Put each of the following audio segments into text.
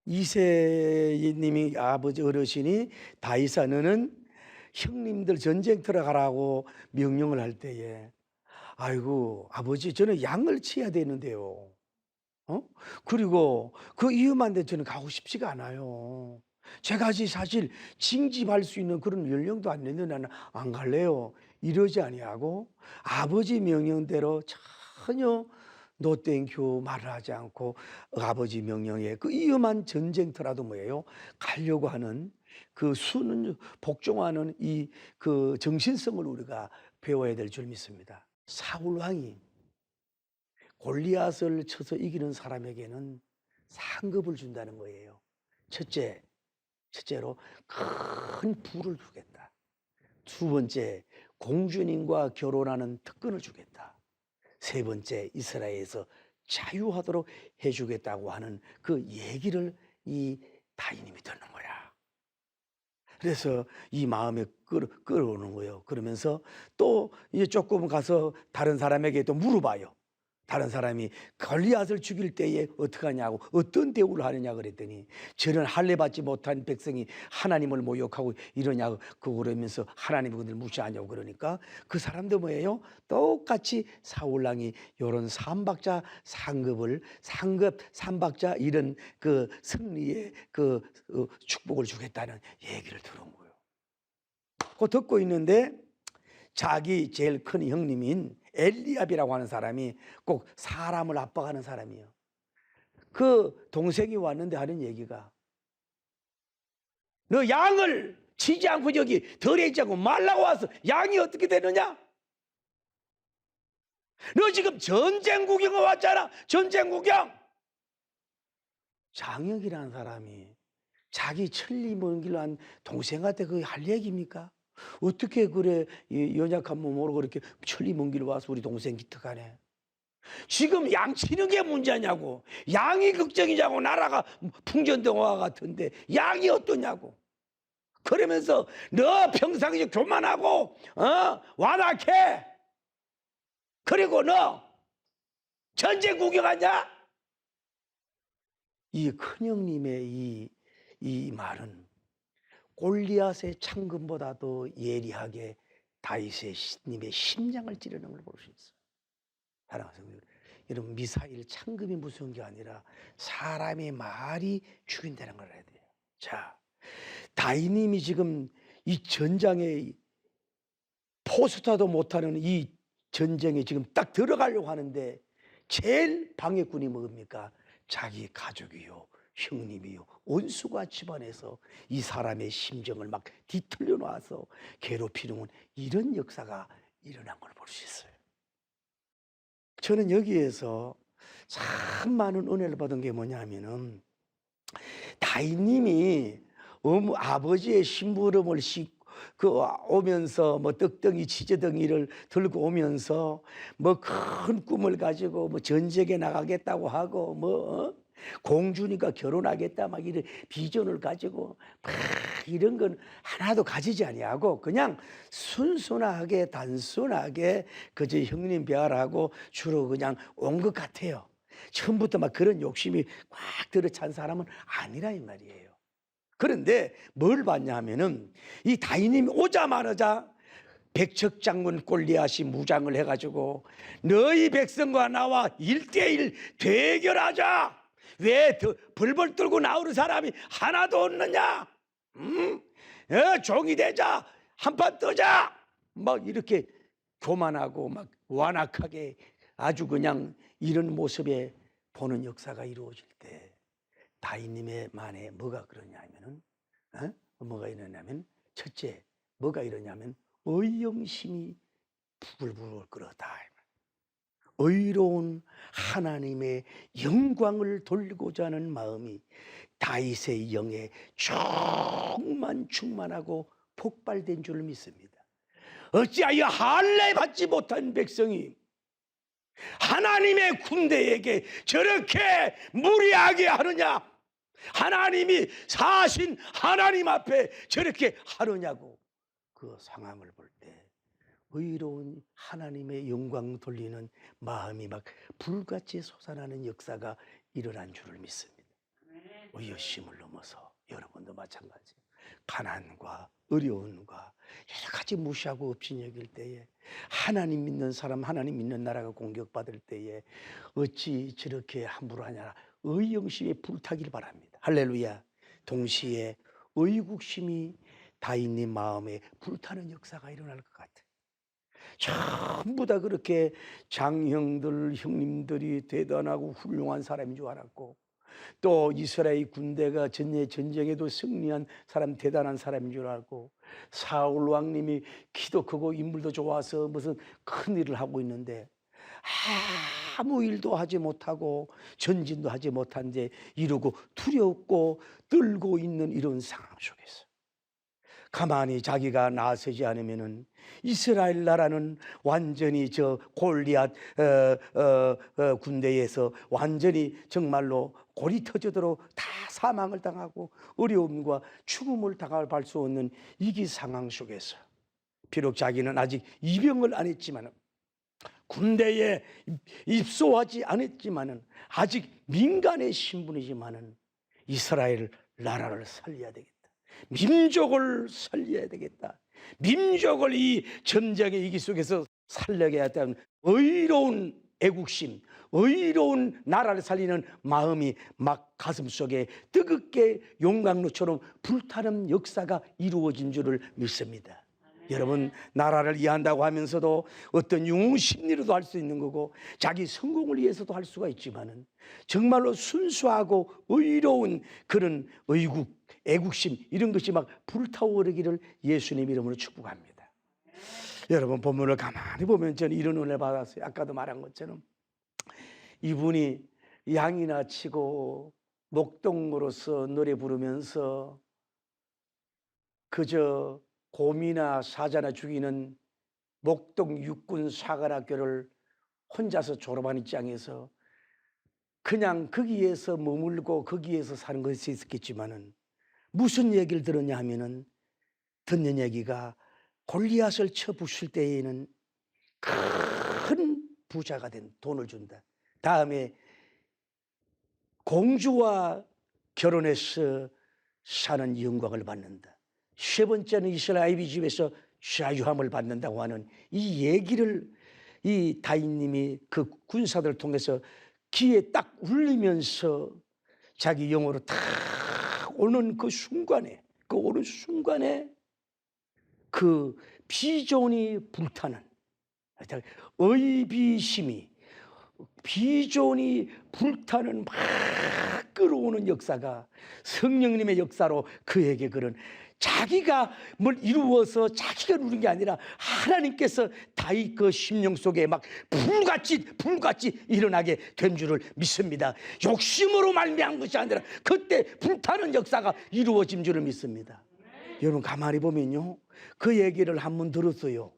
이세님이 아버지 어르신이 다이사 너는 형님들 전쟁터로 가라고 명령을 할 때에 아이고 아버지 저는 양을 치야 되는데요. 그리고 그 위험한데 저는 가고 싶지가 않아요. 제가 사실 징집할 수 있는 그런 연령도 안 됐는데 나는 안 갈래요. 이러지 아니하고 아버지 명령대로 전혀 노 땡큐 말을 하지 않고 아버지 명령에 그 위험한 전쟁터라도 뭐예요? 가려고 하는 그 수는 복종하는 이 그 정신성을 우리가 배워야 될 줄 믿습니다. 사울 왕이 골리앗을 쳐서 이기는 사람에게는 상급을 준다는 거예요. 첫째로 큰 부를 주겠다. 두 번째, 공주님과 결혼하는 특권을 주겠다. 세 번째, 이스라엘에서 자유하도록 해주겠다고 하는 그 얘기를 이 다윗님이 듣는 거야. 그래서 이 마음에 끌어오는 거예요. 그러면서 또 이제 조금 가서 다른 사람에게 또 물어봐요. 다른 사람이 골리앗을 죽일 때에 어떡하냐고 어떤 대우를 하느냐 그랬더니 저는 할례 받지 못한 백성이 하나님을 모욕하고 이러냐고 그러면서 하나님이 그들 무시하냐고 그러니까 그 사람도 뭐예요? 똑같이 사울왕이 요런 삼박자 상급 삼박자 이런 그 승리의 그 축복을 주겠다는 얘기를 들은 거예요. 그거 듣고 있는데 자기 제일 큰 형님인 엘리압이라고 하는 사람이 꼭 사람을 압박하는 사람이에요. 그 동생이 왔는데 하는 얘기가 너 양을 치지 않고 저기 덜에 있지 않고 말라고 와서 양이 어떻게 되느냐? 너 지금 전쟁 구경을 왔잖아. 전쟁 구경. 장혁이라는 사람이 자기 천리 먼 길로 한 동생한테 그게 할 얘기입니까? 어떻게 그래 연약한 몸으로 그렇게 천리 먼 길 와서 우리 동생 기특하네. 지금 양 치는 게 문제냐고. 양이 걱정이냐고. 나라가 풍전등화 같은데 양이 어떠냐고. 그러면서 너 평상시 교만하고 완악해. 그리고 너 전쟁 구경하냐? 이 큰형님의 이 말은 골리앗의 창금보다도 예리하게 다윗의 님의 심장을 찌르는 걸 볼 수 있어요. 사랑하는 성도 여러분, 미사일 창금이 무서운 게 아니라 사람의 말이 죽인다는 걸 알아야 돼요. 자, 다윗님이 지금 이 전장에 포스타도 못하는 이 전쟁에 지금 딱 들어가려고 하는데 제일 방해꾼이 뭡니까? 자기 가족이요, 형님이요, 온수가 집안에서 이 사람의 심정을 막 뒤틀려 놔서 괴롭히는 이런 역사가 일어난 걸 볼 수 있어요. 저는 여기에서 참 많은 은혜를 받은 게 뭐냐면은 다윗님이 아버지의 심부름을 오면서 뭐 떡덩이 치즈덩이를 들고 오면서 뭐 큰 꿈을 가지고 뭐 전쟁에 나가겠다고 하고 뭐 공주니까 결혼하겠다 막 이런 비전을 가지고 막 이런 건 하나도 가지지 아니하고 그냥 순순하게 단순하게 그저 형님 배하라고 주로 그냥 온 것 같아요. 처음부터 막 그런 욕심이 꽉 들어찬 사람은 아니라 이 말이에요. 그런데 뭘 봤냐 하면은 이 다윗님이 오자마자 백척장군 골리앗이 무장을 해가지고 너희 백성과 나와 1대1 대결하자. 왜 벌벌 떨고 나오는 사람이 하나도 없느냐? 종이 되자. 한판 뜨자. 막 이렇게 교만하고 막 완악하게 아주 그냥 이런 모습에 보는 역사가 이루어질 때 다윗님의 만에 뭐가 그러냐면은 뭐가 이러냐면 첫째 뭐가 이러냐면 의영심이 부글부글 끓었다. 의로운 하나님의 영광을 돌리고자 하는 마음이 다윗의 영에 충만하고 폭발된 줄 믿습니다. 어찌하여 할례 받지 못한 백성이 하나님의 군대에게 저렇게 무리하게 하느냐? 하나님이 사신 하나님 앞에 저렇게 하느냐고. 그 상황을 볼 때 의로운 하나님의 영광 돌리는 마음이 막 불같이 솟아나는 역사가 일어난 줄을 믿습니다. 의욕심을 넘어서 여러분도 마찬가지. 가난과 어려움과 여러 가지 무시하고 없이 여길 때에, 하나님 믿는 사람, 하나님 믿는 나라가 공격받을 때에 어찌 저렇게 함부로 하냐. 의영심에 불타길 바랍니다. 할렐루야. 동시에 의국심이 다윗님 마음에 불타는 역사가 일어날 것 같아요. 전부 다 그렇게 장형들, 형님들이 대단하고 훌륭한 사람인 줄 알았고, 또 이스라엘 군대가 전쟁에도 승리한 사람, 대단한 사람인 줄 알고, 사울 왕님이 키도 크고 인물도 좋아서 무슨 큰 일을 하고 있는데 아무 일도 하지 못하고 전진도 하지 못한 데 이러고 두렵고 떨고 있는 이런 상황 속에서 가만히 자기가 나서지 않으면은 이스라엘 나라는 완전히 저 골리앗 군대에서 완전히 정말로 골이 터지도록 다 사망을 당하고 어려움과 죽음을 당할 수 없는 위기 상황 속에서, 비록 자기는 아직 입영을 안 했지만은, 군대에 입소하지 않았지만은, 아직 민간의 신분이지만은 이스라엘 나라를 살려야 되겠다. 민족을 살려야 되겠다. 민족을 이 전쟁의 위기 속에서 살려야겠다는 의로운 애국심, 의로운 나라를 살리는 마음이 막 가슴속에 뜨겁게 용광로처럼 불타는 역사가 이루어진 줄을 믿습니다. 여러분, 나라를 이해한다고 하면서도 어떤 영웅 심리로도 할 수 있는 거고 자기 성공을 위해서도 할 수가 있지만은, 정말로 순수하고 의로운 그런 의국, 애국심, 이런 것이 막 불타오르기를 예수님 이름으로 축복합니다. 여러분, 본문을 가만히 보면 저는 이런 은혜를 받았어요. 아까도 말한 것처럼 이분이 양이나 치고 목동으로서 노래 부르면서 그저 곰이나 사자나 죽이는 목동 육군 사관학교를 혼자서 졸업한 입장에서 그냥 거기에서 머물고 거기에서 사는 것이 있었겠지만은, 무슨 얘기를 들었냐 하면은, 듣는 얘기가 골리앗을 쳐 부술 때에는 큰 부자가 된, 돈을 준다. 다음에 공주와 결혼해서 사는 영광을 받는다. 세 번째는 이스라엘 아이비 집에서 자유함을 받는다고 하는 이 얘기를 이 다윗님이 그 군사들을 통해서 귀에 딱 울리면서 자기 영어로 탁 오는 그 순간에, 그 오는 순간에 그 비전이 불타는, 의비심이, 비전이 불타는 막 끌어오는 역사가 성령님의 역사로 그에게 그런, 자기가 뭘 이루어서 자기가 누린 게 아니라 하나님께서 다윗 그 심령 속에 막 불같이 일어나게 된 줄을 믿습니다. 욕심으로 말미암은 것이 아니라 그때 불타는 역사가 이루어진 줄을 믿습니다. 여러분, 가만히 보면요, 그 얘기를 한번 들었어요.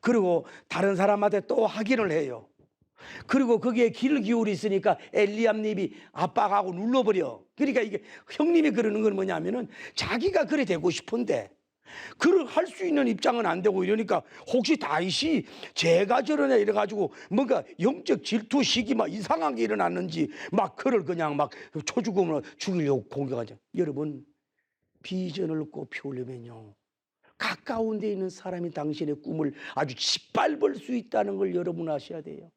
그리고 다른 사람한테 또 확인을 해요. 그리고 거기에 귀를 기울이니까 엘리압님이 압박하고 눌러버려. 그러니까 이게 형님이 그러는 건 뭐냐면은, 자기가 그래 되고 싶은데 그걸 할 수 있는 입장은 안 되고 이러니까, 혹시 다윗이 제가 저러냐 이래가지고 뭔가 영적 질투식이 막 이상하게 일어났는지 막 그를 그냥 막 초죽음으로 죽이려고 공격하죠. 여러분, 비전을 꼭 피우려면요, 가까운 데 있는 사람이 당신의 꿈을 아주 짓밟을 수 있다는 걸 여러분 아셔야 돼요.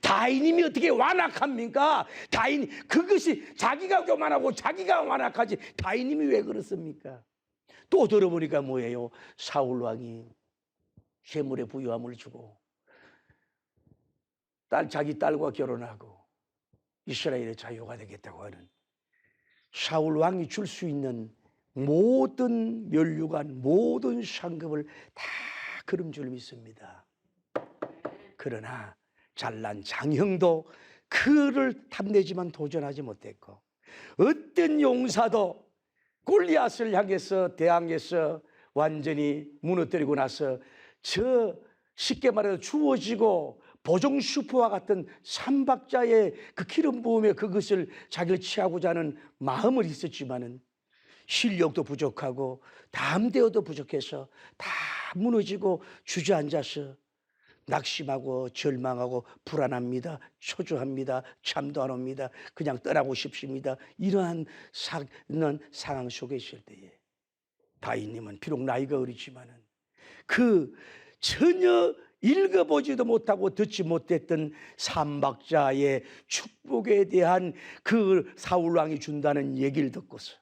다윗님이 어떻게 완악합니까? 다윗, 그것이 자기가 교만하고 자기가 완악하지 다윗님이 왜 그렇습니까? 또 들어보니까 뭐예요? 사울 왕이 재물의 부유함을 주고 자기 딸과 결혼하고 이스라엘의 자유가 되겠다고 하는, 사울 왕이 줄 수 있는 모든 면류관, 모든 상급을 다 그런 줄 믿습니다. 그러나 잘난 장형도 그를 탐내지만 도전하지 못했고, 어떤 용사도 골리앗을 향해서 대항해서 완전히 무너뜨리고 나서 저 쉽게 말해서 주어지고 보정 슈퍼와 같은 삼박자의 그 기름 부음에 그것을 자기를 취하고자 하는 마음을 있었지만은 실력도 부족하고 담대어도 부족해서 다 무너지고 주저앉아서 낙심하고 절망하고 불안합니다. 초조합니다. 잠도 안 옵니다. 그냥 떠나고 싶습니다. 이러한 상황 속에 있을 때에 다윗님은 비록 나이가 어리지만은 그 전혀 읽어보지도 못하고 듣지 못했던 삼박자의 축복에 대한 그 사울왕이 준다는 얘기를 듣고서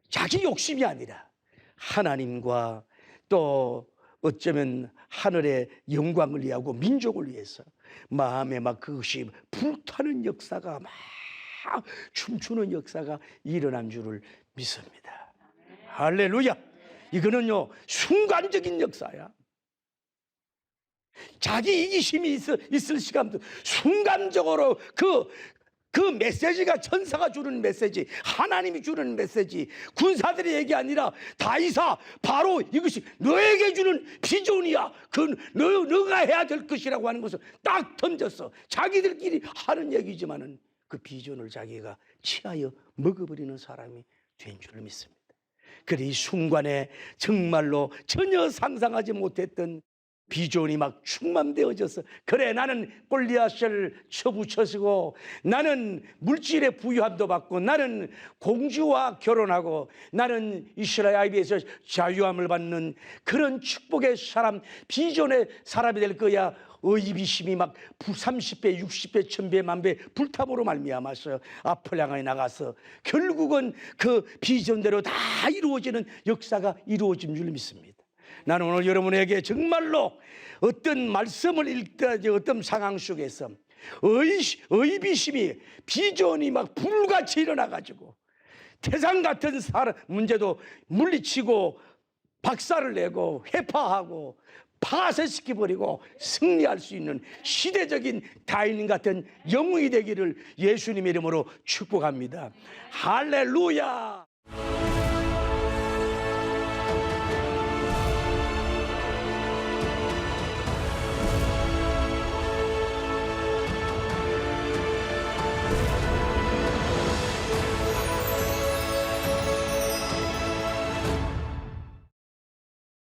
자기 욕심이 아니라 하나님과 또 어쩌면 하늘의 영광을 위하고 민족을 위해서 마음에 막 그것이 불타는 역사가 막 춤추는 역사가 일어난 줄을 믿습니다. 할렐루야. 이거는요 순간적인 역사야. 자기 이기심이 있을 시간도 순간적으로 그 메시지가 천사가 주는 메시지, 하나님이 주는 메시지, 군사들의 얘기 아니라 다윗아 바로 이것이 너에게 주는 비전이야. 너가 해야 될 것이라고 하는 것을 딱 던졌어. 자기들끼리 하는 얘기지만은 그 비전을 자기가 취하여 먹어버리는 사람이 된 줄 믿습니다. 그래 이 순간에 정말로 전혀 상상하지 못했던 비전이 막 충만되어져서 그래 나는 골리앗을 쳐붙여서고 나는 물질의 부유함도 받고 나는 공주와 결혼하고 나는 이스라엘 아이비에서 자유함을 받는 그런 축복의 사람 비전의 사람이 될 거야. 의비심이 막 30배 60배 1000배 만배 불타보로 말미암아서 앞을 향해 나가서 결국은 그 비전대로 다 이루어지는 역사가 이루어진 줄 믿습니다. 나는 오늘 여러분에게 정말로 어떤 말씀을 읽다 어떤 상황 속에서 의비심이 비전이 막 불같이 일어나가지고 태산 같은 문제도 물리치고 박살을 내고 회파하고 파쇄시켜버리고 승리할 수 있는 시대적인 다윗 같은 영웅이 되기를 예수님의 이름으로 축복합니다. 할렐루야.